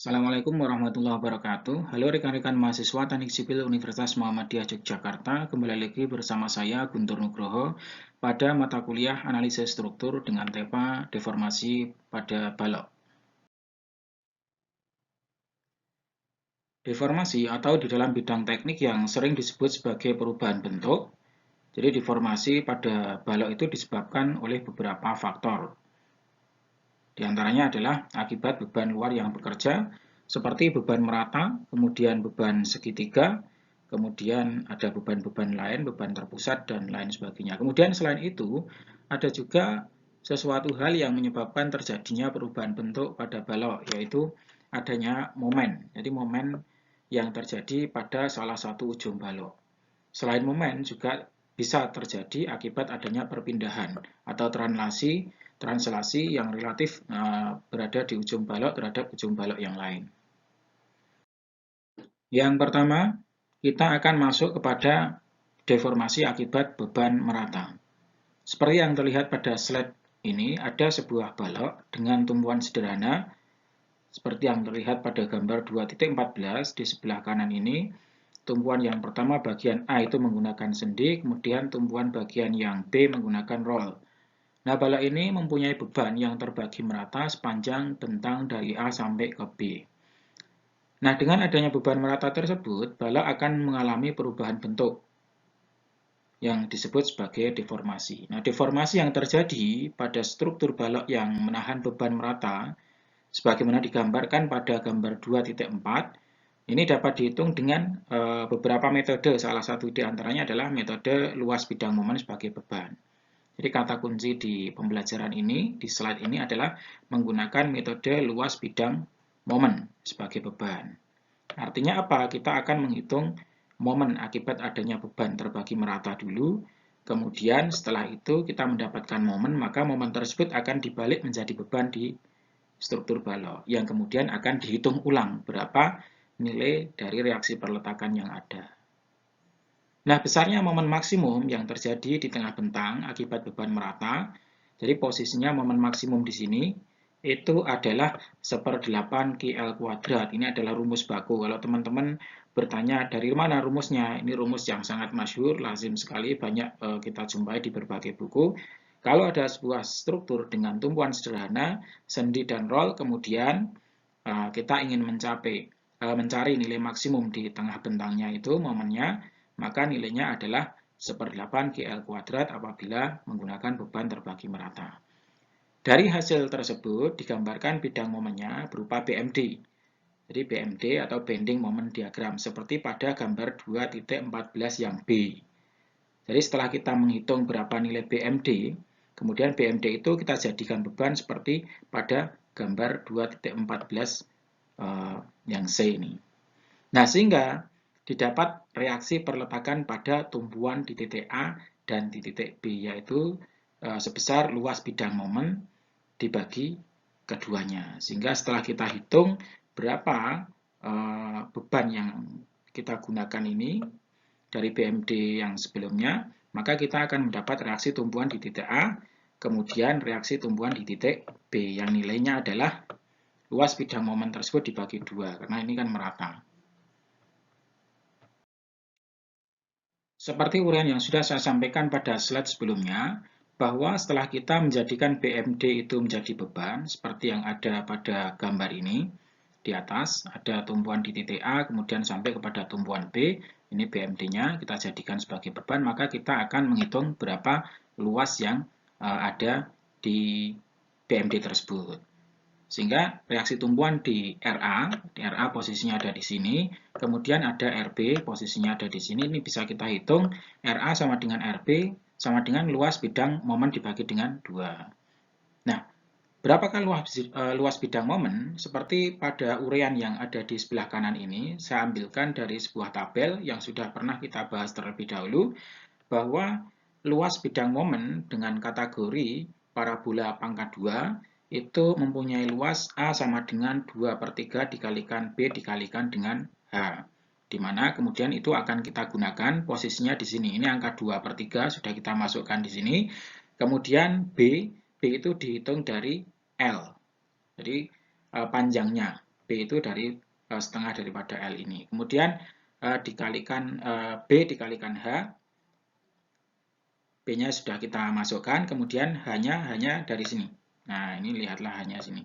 Assalamualaikum warahmatullahi wabarakatuh. Halo rekan-rekan mahasiswa Teknik Sipil Universitas Muhammadiyah Yogyakarta. Kembali lagi bersama saya Guntur Nugroho pada mata kuliah Analisis Struktur dengan tema Deformasi pada Balok. Deformasi atau di dalam bidang teknik yang sering disebut sebagai perubahan bentuk. Jadi deformasi pada balok itu disebabkan oleh beberapa faktor. Di antaranya adalah akibat beban luar yang bekerja, seperti beban merata, kemudian beban segitiga, kemudian ada beban-beban lain, beban terpusat, dan lain sebagainya. Kemudian selain itu, ada juga sesuatu hal yang menyebabkan terjadinya perubahan bentuk pada balok, yaitu adanya momen. Jadi momen yang terjadi pada salah satu ujung balok. Selain momen juga bisa terjadi akibat adanya perpindahan atau translasi yang relatif berada di ujung balok terhadap ujung balok yang lain. Yang pertama, kita akan masuk kepada deformasi akibat beban merata. Seperti yang terlihat pada slide ini, ada sebuah balok dengan tumpuan sederhana, seperti yang terlihat pada gambar 2.14 di sebelah kanan ini. Tumpuan yang pertama bagian A itu menggunakan sendi, kemudian tumpuan bagian yang B menggunakan roll. Nah, balok ini mempunyai beban yang terbagi merata sepanjang bentang dari A sampai ke B. Nah, dengan adanya beban merata tersebut, balok akan mengalami perubahan bentuk yang disebut sebagai deformasi. Nah, deformasi yang terjadi pada struktur balok yang menahan beban merata, sebagaimana digambarkan pada gambar 2.4, ini dapat dihitung dengan beberapa metode, salah satu di antaranya adalah metode luas bidang momen sebagai beban. Jadi kata kunci di pembelajaran ini, di slide ini adalah menggunakan metode luas bidang momen sebagai beban. Artinya apa? Kita akan menghitung momen akibat adanya beban terbagi merata dulu, kemudian setelah itu kita mendapatkan momen, maka momen tersebut akan dibalik menjadi beban di struktur balok, yang kemudian akan dihitung ulang berapa nilai dari reaksi perletakan yang ada. Nah, besarnya momen maksimum yang terjadi di tengah bentang akibat beban merata, jadi posisinya momen maksimum di sini, itu adalah 1/8 KL kuadrat. Ini adalah rumus baku. Kalau teman-teman bertanya dari mana rumusnya, ini rumus yang sangat masyhur, lazim sekali, banyak kita jumpai di berbagai buku. Kalau ada sebuah struktur dengan tumpuan sederhana, sendi dan roll, kemudian kita ingin mencari nilai maksimum di tengah bentangnya itu, momennya, maka nilainya adalah 1/8 KL kuadrat apabila menggunakan beban terbagi merata. Dari hasil tersebut digambarkan bidang momennya berupa BMD. Jadi BMD atau bending moment diagram seperti pada gambar 2.14 yang B. Jadi setelah kita menghitung berapa nilai BMD, kemudian BMD itu kita jadikan beban seperti pada gambar 2.14 yang C ini. Nah, sehingga didapat reaksi perletakan pada tumpuan di titik A dan di titik B, yaitu sebesar luas bidang momen dibagi keduanya. Sehingga setelah kita hitung berapa beban yang kita gunakan ini dari BMD yang sebelumnya, maka kita akan mendapat reaksi tumpuan di titik A, kemudian reaksi tumpuan di titik B, yang nilainya adalah luas bidang momen tersebut dibagi 2, karena ini kan merata. Seperti uraian yang sudah saya sampaikan pada slide sebelumnya, bahwa setelah kita menjadikan BMD itu menjadi beban, seperti yang ada pada gambar ini, di atas ada tumpuan di titik A, kemudian sampai kepada tumpuan B, ini BMD-nya kita jadikan sebagai beban, maka kita akan menghitung berapa luas yang ada di BMD tersebut. Sehingga reaksi tumpuan di RA posisinya ada di sini, kemudian ada RB, posisinya ada di sini, ini bisa kita hitung, RA sama dengan RB, sama dengan luas bidang momen dibagi dengan 2. Nah, berapakah luas bidang momen? Seperti pada uraian yang ada di sebelah kanan ini, saya ambilkan dari sebuah tabel yang sudah pernah kita bahas terlebih dahulu, bahwa luas bidang momen dengan kategori parabola pangkat 2 itu mempunyai luas A sama dengan 2/3 dikalikan B dikalikan dengan H. Di mana kemudian itu akan kita gunakan posisinya di sini. Ini angka 2/3 sudah kita masukkan di sini. Kemudian B itu dihitung dari L. Jadi panjangnya. B itu dari setengah daripada L ini. Kemudian dikalikan B dikalikan H, B-nya sudah kita masukkan, kemudian hanya dari sini. Nah, ini lihatlah hanya sini.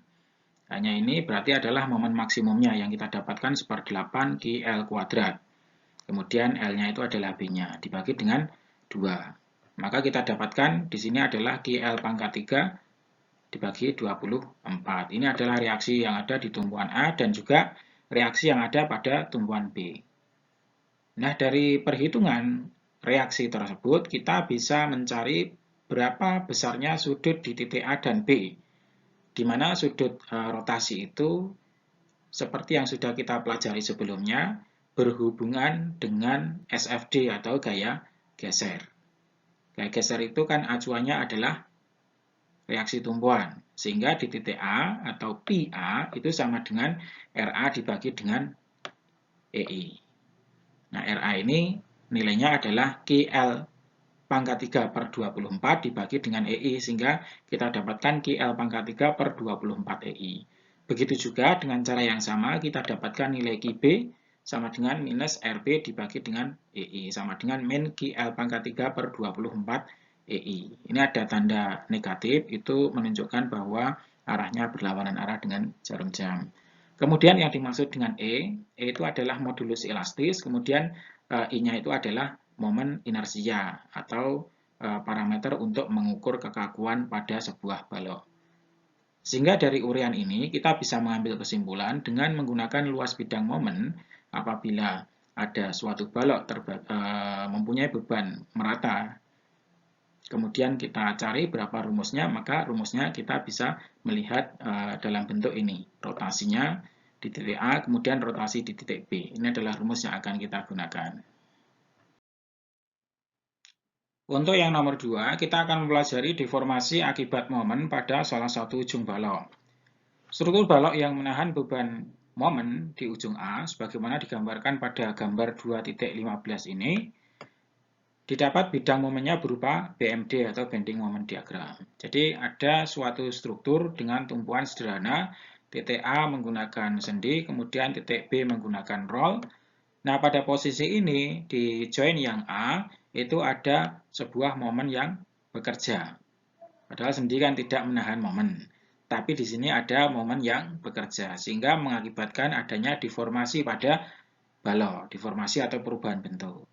Hanya ini berarti adalah momen maksimumnya yang kita dapatkan seperdelapan QL kuadrat. Kemudian L-nya itu adalah B-nya, dibagi dengan 2. Maka kita dapatkan di sini adalah QL pangkat 3 dibagi 24. Ini adalah reaksi yang ada di tumpuan A dan juga reaksi yang ada pada tumpuan B. Nah, dari perhitungan reaksi tersebut, kita bisa mencari berapa besarnya sudut di titik A dan B, di mana sudut rotasi itu, seperti yang sudah kita pelajari sebelumnya, berhubungan dengan SFD atau gaya geser. Gaya geser itu kan acuannya adalah reaksi tumpuan, sehingga di titik A atau PA itu sama dengan RA dibagi dengan EI. Nah, RA ini nilainya adalah QL pangkat 3 per 24 dibagi dengan EI, sehingga kita dapatkan QL pangkat 3 per 24 EI. Begitu juga dengan cara yang sama, kita dapatkan nilai QB sama dengan minus RB dibagi dengan EI, sama dengan min QL pangkat 3 per 24 EI. Ini ada tanda negatif, itu menunjukkan bahwa arahnya berlawanan arah dengan jarum jam. Kemudian yang dimaksud dengan E itu adalah modulus elastis, kemudian I-nya itu adalah momen inersia atau parameter untuk mengukur kekakuan pada sebuah balok. Sehingga dari uraian ini kita bisa mengambil kesimpulan dengan menggunakan luas bidang momen apabila ada suatu balok mempunyai beban merata. Kemudian kita cari berapa rumusnya, maka rumusnya kita bisa melihat dalam bentuk ini. Rotasinya di titik A, kemudian rotasi di titik B. Ini adalah rumus yang akan kita gunakan. Untuk yang nomor 2, kita akan mempelajari deformasi akibat momen pada salah satu ujung balok. Struktur balok yang menahan beban momen di ujung A, sebagaimana digambarkan pada gambar 2.15 ini, didapat bidang momennya berupa BMD atau bending moment diagram. Jadi ada suatu struktur dengan tumpuan sederhana, titik A menggunakan sendi, kemudian titik B menggunakan roll. Nah, pada posisi ini di join yang A itu ada sebuah momen yang bekerja. Padahal sendi kan tidak menahan momen. Tapi di sini ada momen yang bekerja sehingga mengakibatkan adanya deformasi pada balok, deformasi atau perubahan bentuk.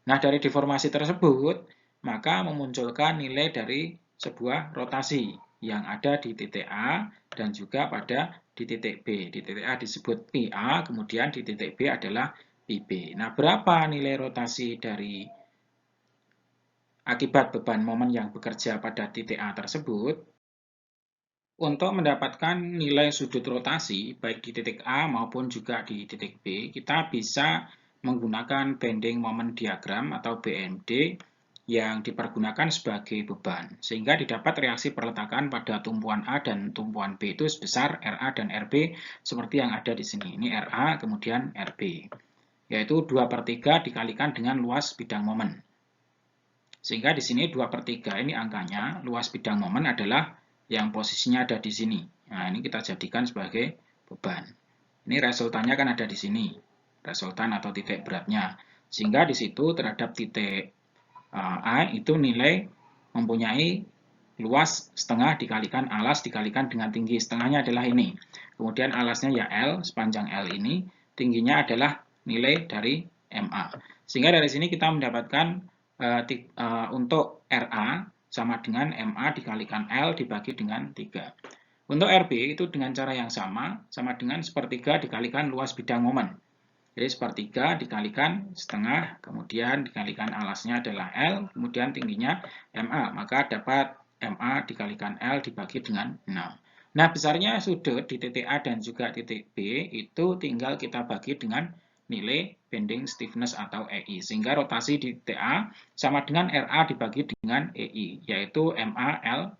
Nah, dari deformasi tersebut, maka memunculkan nilai dari sebuah rotasi yang ada di titik A dan juga pada di titik B. Di titik A disebut PA, kemudian di titik B adalah PB. Nah, berapa nilai rotasi dari akibat beban momen yang bekerja pada titik A tersebut? Untuk mendapatkan nilai sudut rotasi, baik di titik A maupun juga di titik B, kita bisa menggunakan bending moment diagram atau BMD yang dipergunakan sebagai beban, sehingga didapat reaksi perletakan pada tumpuan A dan tumpuan B itu sebesar RA dan RB seperti yang ada di sini. Ini RA, kemudian RB, yaitu 2/3 dikalikan dengan luas bidang momen. Sehingga di sini 2/3 ini angkanya, luas bidang momen adalah yang posisinya ada di sini. Nah, ini kita jadikan sebagai beban. Ini resultannya kan ada di sini, resultan atau titik beratnya. Sehingga di situ terhadap titik A itu nilai mempunyai luas setengah dikalikan alas dikalikan dengan tinggi. Setengahnya adalah ini. Kemudian alasnya ya L, sepanjang L ini, tingginya adalah nilai dari MA. Sehingga dari sini kita mendapatkan untuk RA sama dengan MA dikalikan L dibagi dengan 3. Untuk RB itu dengan cara yang sama dengan sepertiga dikalikan luas bidang momen. Jadi sepertiga dikalikan setengah, kemudian dikalikan alasnya adalah L, kemudian tingginya MA. Maka dapat MA dikalikan L dibagi dengan 6. Nah, besarnya sudut di titik A dan juga titik B itu tinggal kita bagi dengan nilai bending stiffness atau EI. Sehingga rotasi di titik A sama dengan RA dibagi dengan EI, yaitu MA/L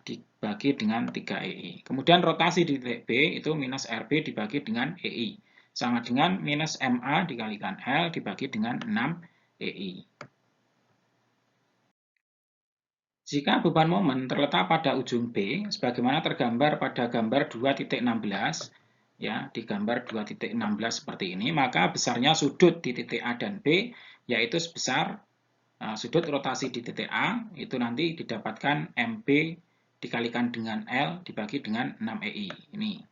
dibagi dengan 3 EI. Kemudian rotasi di titik B itu minus RB dibagi dengan EI. Sama dengan minus MA dikalikan L dibagi dengan 6 EI. Jika beban momen terletak pada ujung B, sebagaimana tergambar pada gambar 2.16, ya, di gambar 2.16 seperti ini, maka besarnya sudut di titik A dan B yaitu sebesar sudut rotasi di titik A itu nanti didapatkan MB dikalikan dengan L dibagi dengan 6EI. Ini.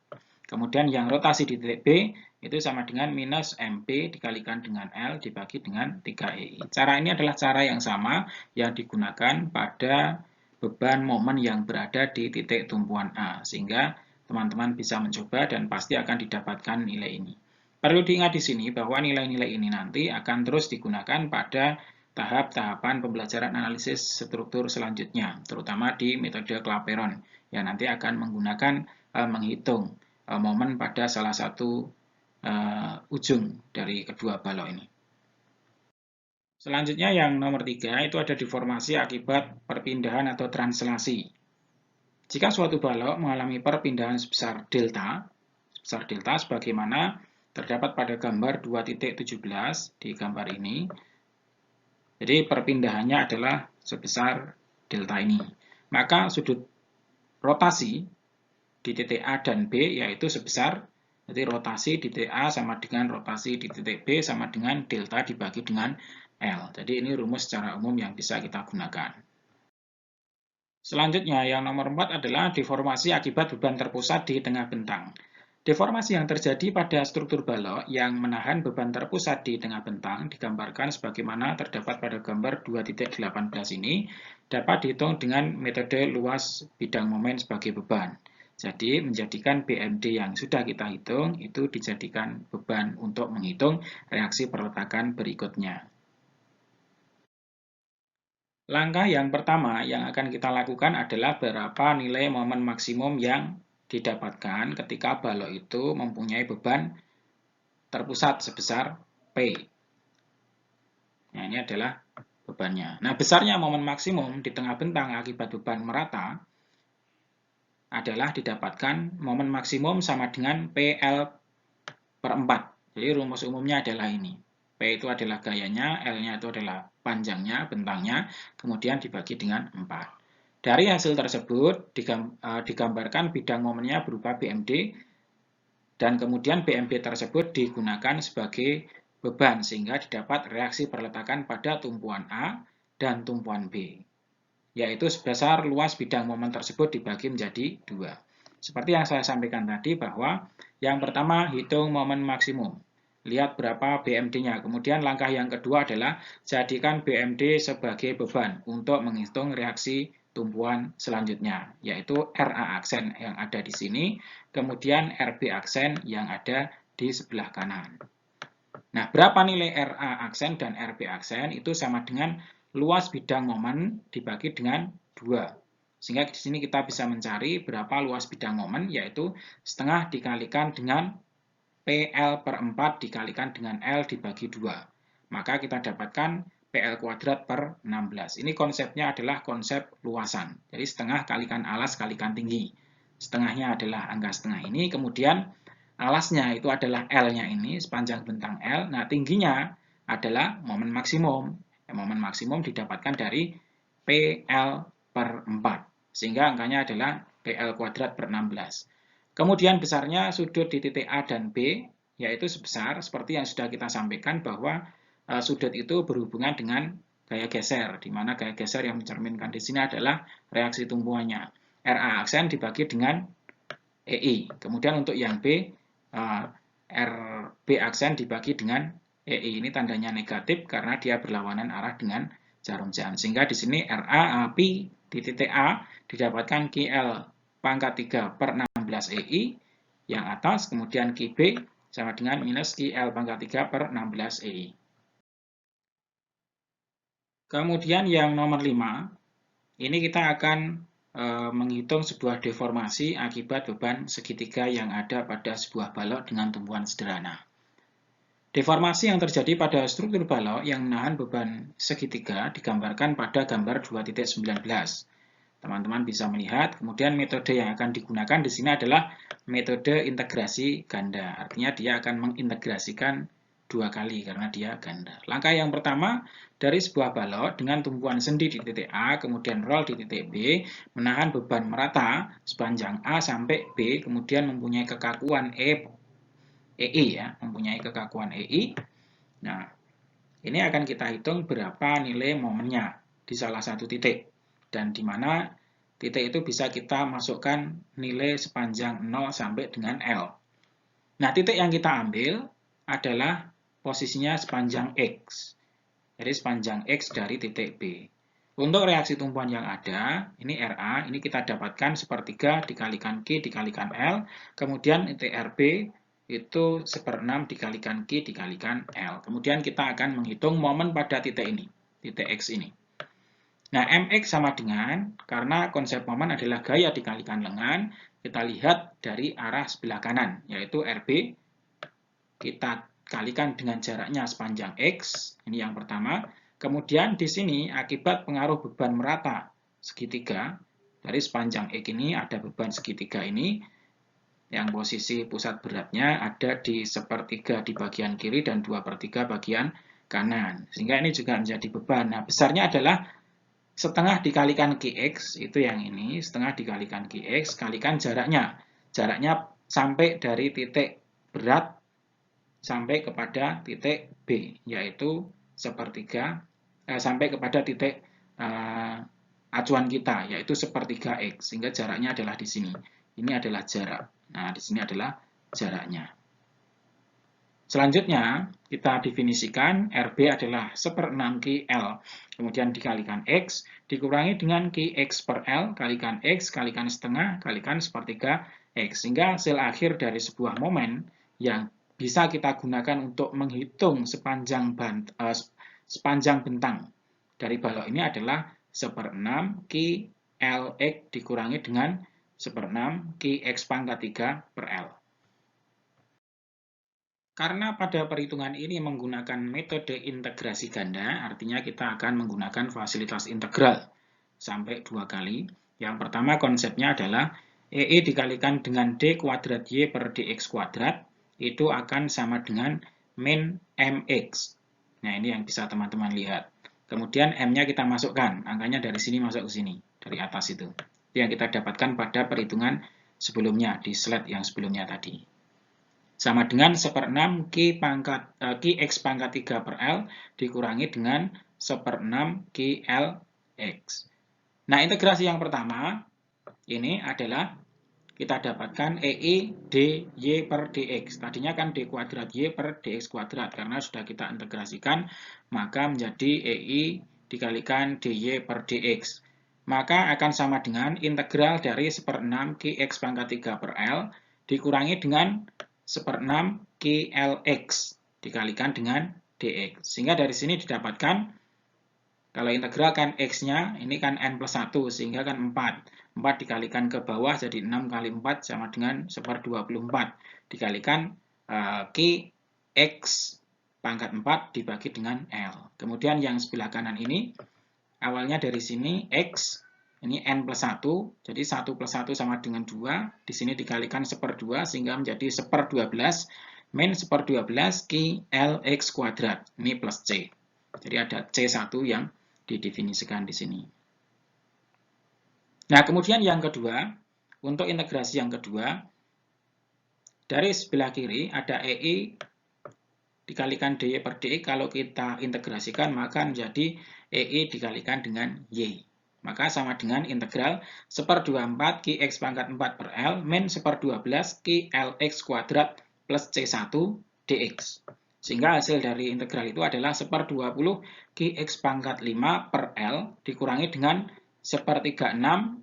Kemudian yang rotasi di titik B itu sama dengan minus MP dikalikan dengan L dibagi dengan 3EI. Cara ini adalah cara yang sama yang digunakan pada beban momen yang berada di titik tumpuan A. Sehingga teman-teman bisa mencoba dan pasti akan didapatkan nilai ini. Perlu diingat di sini bahwa nilai-nilai ini nanti akan terus digunakan pada tahap-tahapan pembelajaran analisis struktur selanjutnya, terutama di metode Clapeyron, yang nanti akan menggunakan menghitung momen pada salah satu ujung dari kedua balok ini. Selanjutnya yang nomor 3 itu ada deformasi akibat perpindahan atau translasi. Jika suatu balok mengalami perpindahan sebesar delta sebagaimana terdapat pada gambar 2.17 di gambar ini. Jadi perpindahannya adalah sebesar delta ini. Maka sudut rotasi di titik A dan B yaitu sebesar, jadi rotasi di titik A sama dengan rotasi di titik B sama dengan delta dibagi dengan L. Jadi ini rumus secara umum yang bisa kita gunakan. Selanjutnya yang nomor 4 adalah deformasi akibat beban terpusat di tengah bentang. Deformasi yang terjadi pada struktur balok yang menahan beban terpusat di tengah bentang digambarkan sebagaimana terdapat pada gambar 2.18 ini dapat dihitung dengan metode luas bidang momen sebagai beban. Jadi menjadikan BMD yang sudah kita hitung itu dijadikan beban untuk menghitung reaksi perletakan berikutnya. Langkah yang pertama yang akan kita lakukan adalah berapa nilai momen maksimum yang didapatkan ketika balok itu mempunyai beban terpusat sebesar P. Nah, ini adalah bebannya. Nah, besarnya momen maksimum di tengah bentang akibat beban merata adalah didapatkan momen maksimum sama dengan PL per 4. Jadi rumus umumnya adalah ini. P itu adalah gayanya, L-nya itu adalah panjangnya, bentangnya, kemudian dibagi dengan 4. Dari hasil tersebut digambarkan bidang momennya berupa BMD dan kemudian BMD tersebut digunakan sebagai beban sehingga didapat reaksi perletakan pada tumpuan A dan tumpuan B, yaitu sebesar luas bidang momen tersebut dibagi menjadi 2. Seperti yang saya sampaikan tadi bahwa yang pertama hitung momen maksimum. Lihat berapa BMD-nya. Kemudian langkah yang kedua adalah jadikan BMD sebagai beban untuk menghitung reaksi tumpuan selanjutnya, yaitu RA aksen yang ada di sini, kemudian RB aksen yang ada di sebelah kanan. Nah, berapa nilai RA aksen dan RB aksen itu sama dengan luas bidang momen dibagi dengan 2. Sehingga di sini kita bisa mencari berapa luas bidang momen, yaitu setengah dikalikan dengan PL per 4 dikalikan dengan L dibagi 2. Maka kita dapatkan PL kuadrat per 16. Ini konsepnya adalah konsep luasan. Jadi setengah kalikan alas kalikan tinggi. Setengahnya adalah angka setengah ini, kemudian alasnya itu adalah L-nya ini, sepanjang bentang L. Nah, tingginya adalah momen maksimum. Momen maksimum didapatkan dari PL per 4. Sehingga angkanya adalah PL kuadrat per 16. Kemudian besarnya sudut di titik A dan B, yaitu sebesar, seperti yang sudah kita sampaikan bahwa sudut itu berhubungan dengan gaya geser, di mana gaya geser yang mencerminkan di sini adalah reaksi tumpuannya. RA aksen dibagi dengan EI. Kemudian untuk yang B, RB aksen dibagi dengan EI. Ini tandanya negatif karena dia berlawanan arah dengan jarum jam. Sehingga di sini RA pi di titik A didapatkan QL pangkat 3 per 16 EI yang atas, kemudian QB sama dengan minus QL pangkat 3 per 16 EI. Kemudian yang nomor 5, ini kita akan menghitung sebuah deformasi akibat beban segitiga yang ada pada sebuah balok dengan tumpuan sederhana. Deformasi yang terjadi pada struktur balok yang menahan beban segitiga digambarkan pada gambar 2.19. Teman-teman bisa melihat, kemudian metode yang akan digunakan di sini adalah metode integrasi ganda. Artinya dia akan mengintegrasikan 2 kali karena dia ganda. Langkah yang pertama, dari sebuah balok dengan tumpuan sendi di titik A, kemudian roll di titik B, menahan beban merata sepanjang A sampai B, kemudian mempunyai kekakuan E EI ya, mempunyai kekakuan EI. Nah, ini akan kita hitung berapa nilai momennya di salah satu titik. Dan di mana titik itu bisa kita masukkan nilai sepanjang 0 sampai dengan L. Nah, titik yang kita ambil adalah posisinya sepanjang X. Jadi sepanjang X dari titik B. Untuk reaksi tumpuan yang ada, ini RA, ini kita dapatkan sepertiga dikalikan Q dikalikan L, kemudian titik RB itu 1/6 dikalikan Q dikalikan L. Kemudian kita akan menghitung momen pada titik ini, titik X ini. Nah, Mx sama dengan, karena konsep momen adalah gaya dikalikan lengan, kita lihat dari arah sebelah kanan, yaitu RB, kita kalikan dengan jaraknya sepanjang X, ini yang pertama. Kemudian di sini akibat pengaruh beban merata segitiga, dari sepanjang X ini ada beban segitiga ini, yang posisi pusat beratnya ada di 1/3 di bagian kiri dan 2/3 bagian kanan. Sehingga ini juga menjadi beban. Nah, besarnya adalah setengah dikalikan Qx, itu yang ini, setengah dikalikan Qx, kalikan jaraknya. Jaraknya sampai dari titik berat sampai kepada titik B, yaitu 1/3, sampai kepada titik acuan kita, yaitu 1/3 X, sehingga jaraknya adalah di sini. Ini adalah jarak. Nah, di sini adalah jaraknya. Selanjutnya, kita definisikan RB adalah 1/6 QL, kemudian dikalikan X, dikurangi dengan QX per L, kalikan X, kalikan setengah, kalikan 1/3 X. Sehingga hasil akhir dari sebuah momen yang bisa kita gunakan untuk menghitung sepanjang bentang dari balok ini adalah 1/6 QLX dikurangi dengan 1/6 QX pangkat 3 per L. Karena pada perhitungan ini menggunakan metode integrasi ganda, artinya kita akan menggunakan fasilitas integral sampai 2 kali. Yang pertama konsepnya adalah EI dikalikan dengan D kuadrat Y per DX kuadrat, itu akan sama dengan min MX. Nah, ini yang bisa teman-teman lihat. Kemudian M-nya kita masukkan, angkanya dari sini masuk ke sini, dari atas itu. Itu yang kita dapatkan pada perhitungan sebelumnya, di slide yang sebelumnya tadi. Sama dengan 1/6 Qx pangkat 3 per L dikurangi dengan 1/6 QLX. Nah, integrasi yang pertama ini adalah kita dapatkan EI dy per dx. Tadinya kan d kuadrat y per dx kuadrat. Karena sudah kita integrasikan, maka menjadi EI dikalikan dy per dx. Maka akan sama dengan integral dari 1/6 Qx pangkat 3 per L dikurangi dengan 1/6 QLX dikalikan dengan dx. Sehingga dari sini didapatkan, kalau integral kan X-nya, ini kan N plus 1, sehingga kan 4. 4 dikalikan ke bawah, jadi 6 kali 4 sama dengan 1/24. Dikalikan Qx pangkat 4 dibagi dengan L. Kemudian yang sebelah kanan ini, awalnya dari sini X, ini N plus 1, jadi 1 plus 1 sama dengan 2. Di sini dikalikan 1/2, sehingga menjadi 1/12 min 1/12 QLX kuadrat. Ini plus C. Jadi ada C1 yang didefinisikan di sini. Nah, kemudian yang kedua, untuk integrasi yang kedua, dari sebelah kiri ada EI dikalikan dy per dx. Kalau kita integrasikan, maka menjadi EI dikalikan dengan Y. Maka sama dengan integral 1/24 Qx pangkat 4 per L min 1/12 QLX kuadrat plus C1 dx. Sehingga hasil dari integral itu adalah 1/20 Qx pangkat 5 per L dikurangi dengan 1/36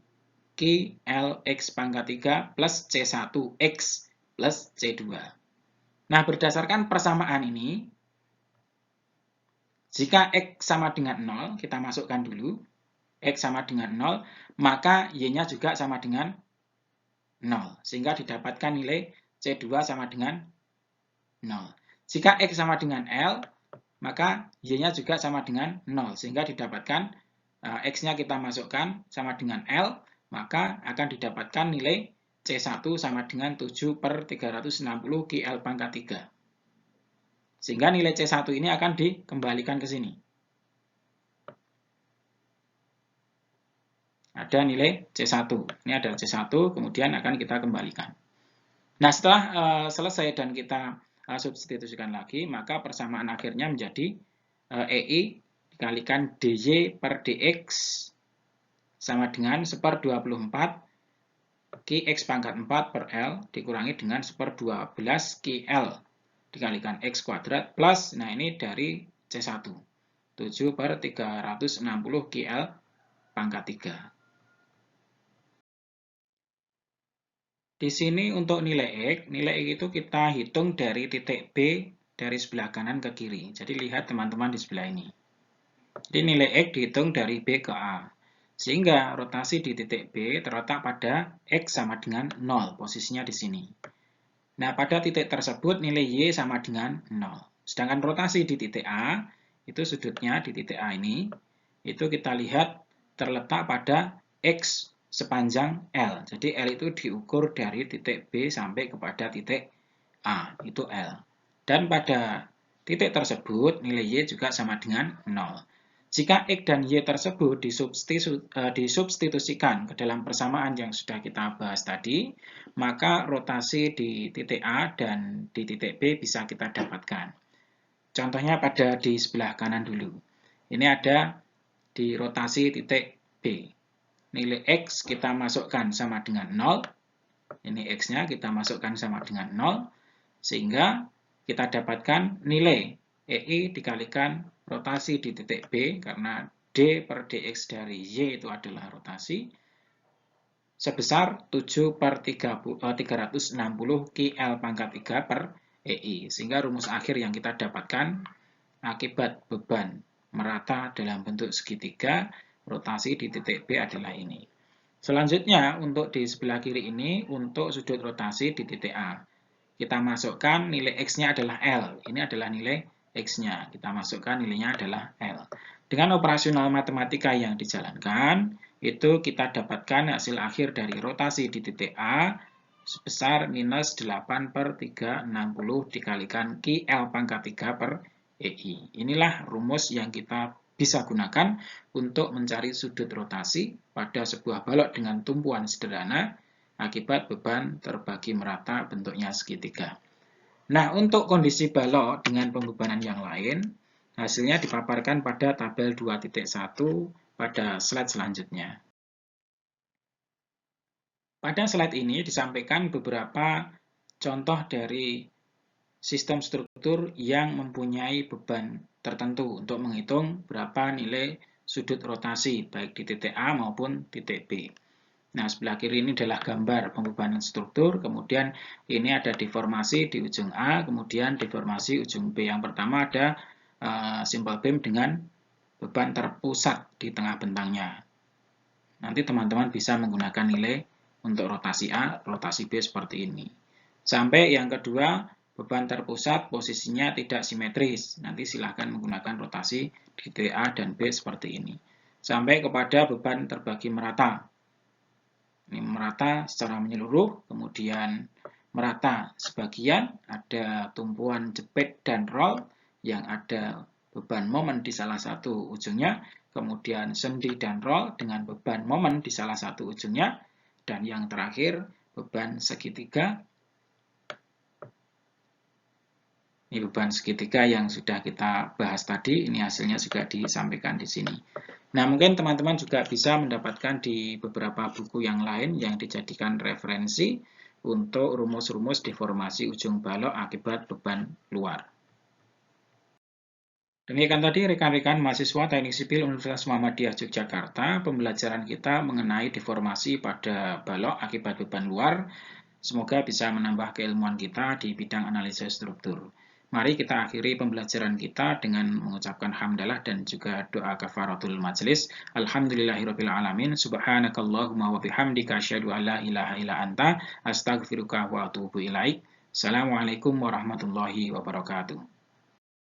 QLX pangkat 3 plus C1X plus C2. Nah, berdasarkan persamaan ini, jika X sama dengan 0, kita masukkan dulu, X sama dengan 0, maka Y-nya juga sama dengan 0. Sehingga didapatkan nilai C2 sama dengan 0. Jika X sama dengan L, maka Y-nya juga sama dengan 0. Sehingga didapatkan X-nya kita masukkan sama dengan L, maka akan didapatkan nilai C1 sama dengan 7/360 QL pangkat 3. Sehingga nilai C1 ini akan dikembalikan ke sini. Ada nilai C1. Ini adalah C1, kemudian akan kita kembalikan. Nah, setelah selesai dan kita substitusikan lagi, maka persamaan akhirnya menjadi EI dikalikan DY per DX sama dengan 1/24 Qx pangkat 4 per L dikurangi dengan 1/12 QL dikalikan X kuadrat plus, nah ini dari C1, 7/360 QL pangkat 3. Di sini untuk nilai X itu kita hitung dari titik B dari sebelah kanan ke kiri. Jadi lihat teman-teman di sebelah ini. Jadi nilai X dihitung dari B ke A. Sehingga rotasi di titik B terletak pada X sama dengan 0, posisinya di sini. Nah, pada titik tersebut nilai Y sama dengan 0. Sedangkan rotasi di titik A, itu sudutnya di titik A ini, itu kita lihat terletak pada X sepanjang L. Jadi L itu diukur dari titik B sampai kepada titik A, itu L. Dan pada titik tersebut nilai Y juga sama dengan 0. Jika X dan Y tersebut disubstitusikan ke dalam persamaan yang sudah kita bahas tadi, maka rotasi di titik A dan di titik B bisa kita dapatkan. Contohnya pada di sebelah kanan dulu. Ini ada di rotasi titik B. Nilai X kita masukkan sama dengan 0. Ini X-nya kita masukkan sama dengan 0. Sehingga kita dapatkan nilai EI dikalikan rotasi di titik B, karena D per DX dari Y itu adalah rotasi, sebesar 7/360 QL pangkat 3 per EI. Sehingga rumus akhir yang kita dapatkan akibat beban merata dalam bentuk segitiga, rotasi di titik B adalah ini. Selanjutnya, untuk di sebelah kiri ini, untuk sudut rotasi di titik A. Kita masukkan nilai X-nya adalah L. Ini adalah nilai X-nya. Kita masukkan nilainya adalah L. Dengan operasional matematika yang dijalankan, itu kita dapatkan hasil akhir dari rotasi di titik A sebesar minus 8/360 dikalikan QL pangkat 3 per EI. Inilah rumus yang kita bisa gunakan untuk mencari sudut rotasi pada sebuah balok dengan tumpuan sederhana akibat beban terbagi merata bentuknya segitiga. Nah, untuk kondisi balok dengan pembebanan yang lain, hasilnya dipaparkan pada tabel 2.1 pada slide selanjutnya. Pada slide ini disampaikan beberapa contoh dari sistem struktur yang mempunyai beban tertentu untuk menghitung berapa nilai sudut rotasi, baik di titik A maupun titik B. Nah, sebelah kiri ini adalah gambar pembebanan struktur, kemudian ini ada deformasi di ujung A, kemudian deformasi ujung B. Yang pertama ada simpel beam dengan beban terpusat di tengah bentangnya. Nanti teman-teman bisa menggunakan nilai untuk rotasi A, rotasi B seperti ini. Sampai yang kedua, beban terpusat posisinya tidak simetris. Nanti silahkan menggunakan rotasi di titik A dan B seperti ini. Sampai kepada beban terbagi merata. Ini merata secara menyeluruh, kemudian merata sebagian, ada tumpuan jepit dan roll yang ada beban momen di salah satu ujungnya, kemudian sendi dan roll dengan beban momen di salah satu ujungnya, dan yang terakhir beban segitiga. Ini beban segitiga yang sudah kita bahas tadi, ini hasilnya juga disampaikan di sini. Nah, mungkin teman-teman juga bisa mendapatkan di beberapa buku yang lain yang dijadikan referensi untuk rumus-rumus deformasi ujung balok akibat beban luar. Demikian tadi rekan-rekan mahasiswa Teknik Sipil Universitas Muhammadiyah Yogyakarta, pembelajaran kita mengenai deformasi pada balok akibat beban luar. Semoga bisa menambah keilmuan kita di bidang analisis struktur. Mari kita akhiri pembelajaran kita dengan mengucapkan hamdalah dan juga doa kafaratul majelis. Alhamdulillahirabbil alamin. Subhanakallahumma wa bihamdika asyhadu an la ilaha illa anta astaghfiruka wa atubu ilaik. Assalamualaikum warahmatullahi wabarakatuh.